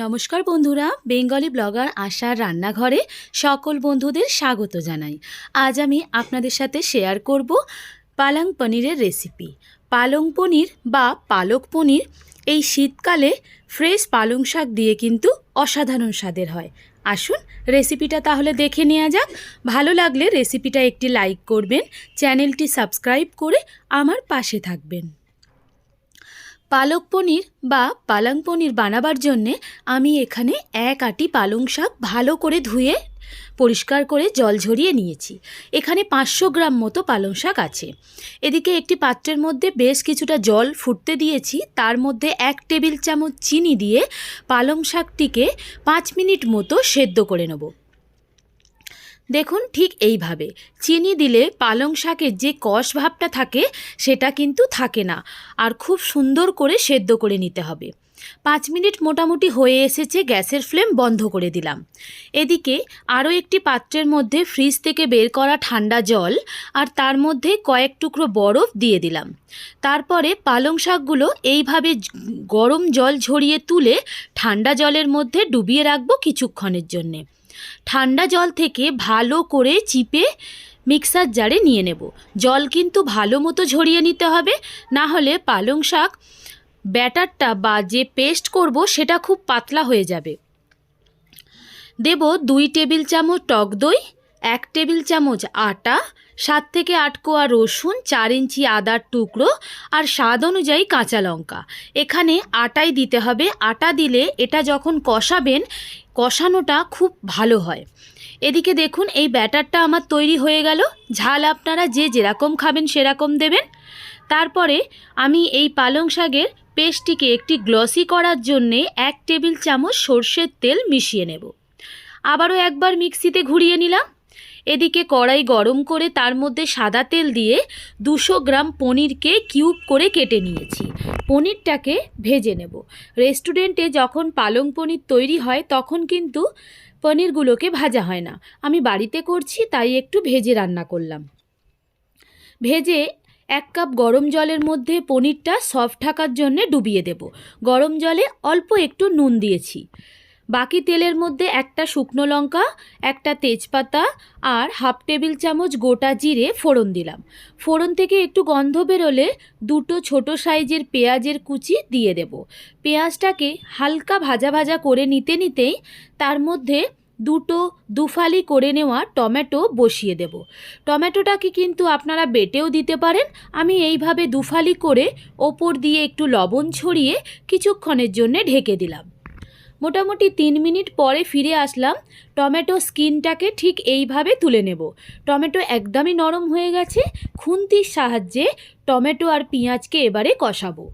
নমস্কার বন্ধুরা, Bengali blogger আশার রান্নাঘরে সকল বন্ধুদের স্বাগত জানাই। আজ আমি আপনাদের সাথে শেয়ার করব পালং পনিরের রেসিপি। পালং পনির বা পালক পনির এই শীতকালে ফ্রেশ পালং শাক দিয়ে কিন্তু অসাধারণ স্বাদের হয়। আসুন রেসিপিটা তাহলে দেখে নেওয়া যাক। ভালো লাগলে রেসিপিটা একটি লাইক করবেন, চ্যানেলটি সাবস্ক্রাইব করে আমার পাশে থাকবেন। পালক পনির বা পালং পনির বানাবার জন্যে আমি এখানে এক আটি পালং শাক ভালো করে ধুয়ে পরিষ্কার করে জল ঝরিয়ে নিয়েছি। এখানে 500 গ্রাম মতো পালং শাক আছে। এদিকে একটি পাত্রের মধ্যে বেশ কিছুটা জল ফুটতে দিয়েছি। তার মধ্যে 1 টেবিল চামচ চিনি দিয়ে পালং শাকটিকে 5 মিনিট মতো সেদ্ধ করে নেব। দেখুন, ঠিক এইভাবে চিনি দিলে পালং শাকের যে কষ ভাবটা থাকে সেটা কিন্তু থাকে না, আর খুব সুন্দর করে সেদ্ধ করে নিতে হবে। 5 মিনিট মোটামুটি হয়ে এসেছে, গ্যাসের ফ্লেম বন্ধ করে দিলাম। এদিকে আরও একটি পাত্রের মধ্যে ফ্রিজ থেকে বের করা ঠান্ডা জল আর তার মধ্যে কয়েক টুকরো বরফ দিয়ে দিলাম। তারপরে পালং শাকগুলো এইভাবে গরম জল ঝরিয়ে তুলে ঠান্ডা জলের মধ্যে ডুবিয়ে রাখবো কিছুক্ষণের জন্যে। ঠান্ডা জল থেকে ভালো করে চিপে মিক্সার জারে নিয়ে নেব। জল কিন্তু ভালো মতো ঝরিয়ে নিতে হবে, না হলে পালং শাক ব্যাটারটা বা যে পেস্ট করব সেটা খুব পাতলা হয়ে যাবে। দেব 2 টেবিল চামচ টক দই, 1 টেবিল চামচ আটা, 7 থেকে 8 কোয়া রসুন, 4 ইঞ্চি আদার টুকরো আর স্বাদ অনুযায়ী কাঁচা লঙ্কা। এখানে আটাই দিতে হবে। আটা দিলে এটা যখন কষাবেন, কষানোটা খুব ভালো হয়। এদিকে দেখুন, এই ব্যাটারটা আমার তৈরি হয়ে গেল। ঝাল আপনারা যে যেরকম খাবেন সেরকম দেবেন। তারপরে আমি এই পালং শাকের পেস্টটিকে একটি গ্লসি করার জন্যে 1 টেবিল চামচ সর্ষের তেল মিশিয়ে নেব। আবারও একবার মিক্সিতে ঘুরিয়ে নিলাম। এদিকে কড়াই গরম করে তার মধ্যে সাদা তেল দিয়ে 200 গ্রাম পনিরকে কিউব করে কেটে নিয়েছি। পনিরটাকে ভেজে নেব। রেস্টুরেন্টে যখন পালং পনির তৈরি হয় তখন কিন্তু পনিরগুলোকে ভাজা হয় না। আমি বাড়িতে করছি, তাই একটু ভেজে রান্না করলাম। ভেজে 1 কাপ গরম জলের মধ্যে পনিরটা সফট থাকার জন্যে ডুবিয়ে দেব। গরম জলে অল্প একটু নুন দিয়েছি। বাকি তেলের মধ্যে একটা শুকনো লঙ্কা, একটা তেজপাতা আর 1/2 টেবিল চামচ গোটা জিরে ফোড়ন দিলাম। ফোড়ন থেকে একটু গন্ধ বেরোলে 2টো ছোটো সাইজের পেঁয়াজের কুচি দিয়ে দেব। পেঁয়াজটাকে হালকা ভাজা ভাজা করে নিতেই তার মধ্যে দুফালি করে নেওয়া টমেটো বসিয়ে দেব। টমেটোটাকে কিন্তু আপনারা বেটেও দিতে পারেন। আমি এইভাবে দুফালি করে ওপর দিয়ে একটু লবণ ছড়িয়ে কিছুক্ষণের জন্যে ঢেকে দিলাম। মোটামুটি 3 মিনিট পরে ফিরে আসলাম। টমেটো স্কিনটাকে ঠিক এইভাবে তুলে নেব। টমেটো একদমই নরম হয়ে গেছে। খুন্তির সাহায্যে টমেটো আর পেঁয়াজকে এবারে কষাবো।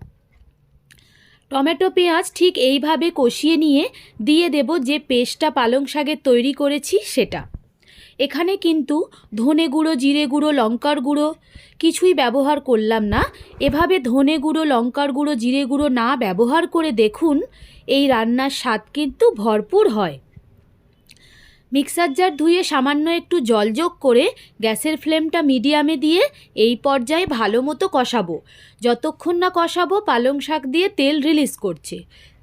টমেটো পেঁয়াজ ঠিক এইভাবে কষিয়ে নিয়ে দিয়ে দেব যে পেস্টটা পালং শাকের তৈরি করেছি সেটা। এখানে কিন্তু ধনে গুঁড়ো, জিরে গুঁড়ো, লঙ্কার গুঁড়ো কিছুই ব্যবহার করলাম না। এভাবে ধনে গুঁড়ো, লঙ্কার গুঁড়ো, জিরে গুঁড়ো না ব্যবহার করে দেখুন, এই রান্নার স্বাদ কিন্তু ভরপুর হয়। মিক্সার জার ধুয়ে সামান্য একটু জল যোগ করে গ্যাসের ফ্লেমটা মিডিয়ামে দিয়ে এই পর্যায়ে ভালো মতো কষাবো। যতক্ষণ না কষাবো পালং শাক দিয়ে তেল রিলিজ করছে।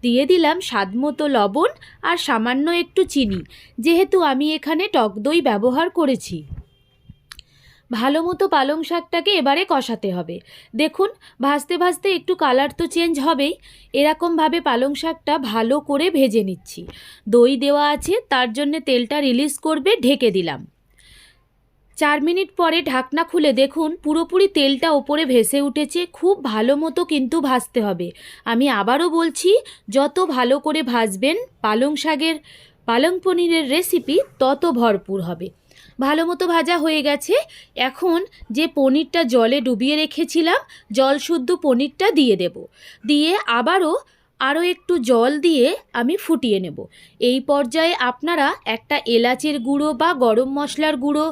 দিয়ে দিলাম স্বাদ মতো লবণ আর সামান্য একটু চিনি, যেহেতু আমি এখানে টক দই ব্যবহার করেছি। ভালো মতো পালং শাকটাকে এবারে কষাতে হবে। দেখুন, ভাজতে ভাজতে একটু কালার তো চেঞ্জ হবেই। এরকমভাবে পালং শাকটা ভালো করে ভেজে নিচ্ছি। দই দেওয়া আছে, তার জন্য তেলটা রিলিজ করবে। ঢেকে দিলাম। 4 মিনিট পরে ঢাকনা খুলে দেখুন, পুরোপুরি তেলটা ওপরে ভেসে উঠেছে। খুব ভালো মতো কিন্তু ভাজতে হবে। আমি আবারও বলছি, যত ভালো করে ভাজবেন পালং পনিরের রেসিপি তত ভরপুর হবে। ভালো মতো ভাজা হয়ে গেছে। এখন যে পনিরটা জলে ডুবিয়ে রেখেছিলাম, জল শুদ্ধ পনিরটা দিয়ে দেব। দিয়ে আরও একটু জল দিয়ে আমি ফুটিয়ে নেব। এই পর্যায়ে আপনারা একটা এলাচের গুঁড়ো বা গরম মশলার গুঁড়ো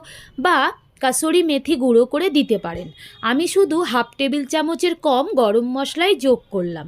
বা কাসুরি মেথি গুঁড়ো করে দিতে পারেন। আমি শুধু 1/2 টেবিল চামচের কম গরম মশলাই যোগ করলাম।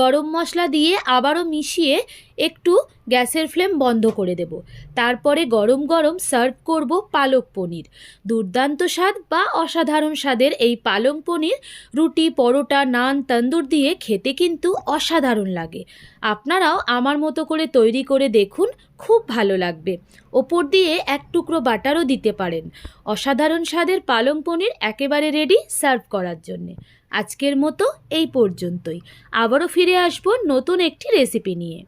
গরম মশলা দিয়ে আবারও মিশিয়ে একটু গ্যাসের ফ্লেম বন্ধ করে দেব। তারপরে গরম গরম সার্ভ করব পালক পনির। দুর্দান্ত স্বাদ বা অসাধারণ স্বাদের এই পালং পনির রুটি, পরোটা, নান, তন্দুর দিয়ে খেতে কিন্তু অসাধারণ লাগে। আপনারাও আমার মতো করে তৈরি করে দেখুন, খুব ভালো লাগবে। ওপর দিয়ে এক টুকরো বাটারও দিতে পারেন। অসাধারণ স্বাদের পালং পনির একেবারে রেডি সার্ভ করার জন্যে। আজকের মতো এই পর্যন্তই। আবারও ফিরে আসবো নতুন একটি রেসিপি নিয়ে।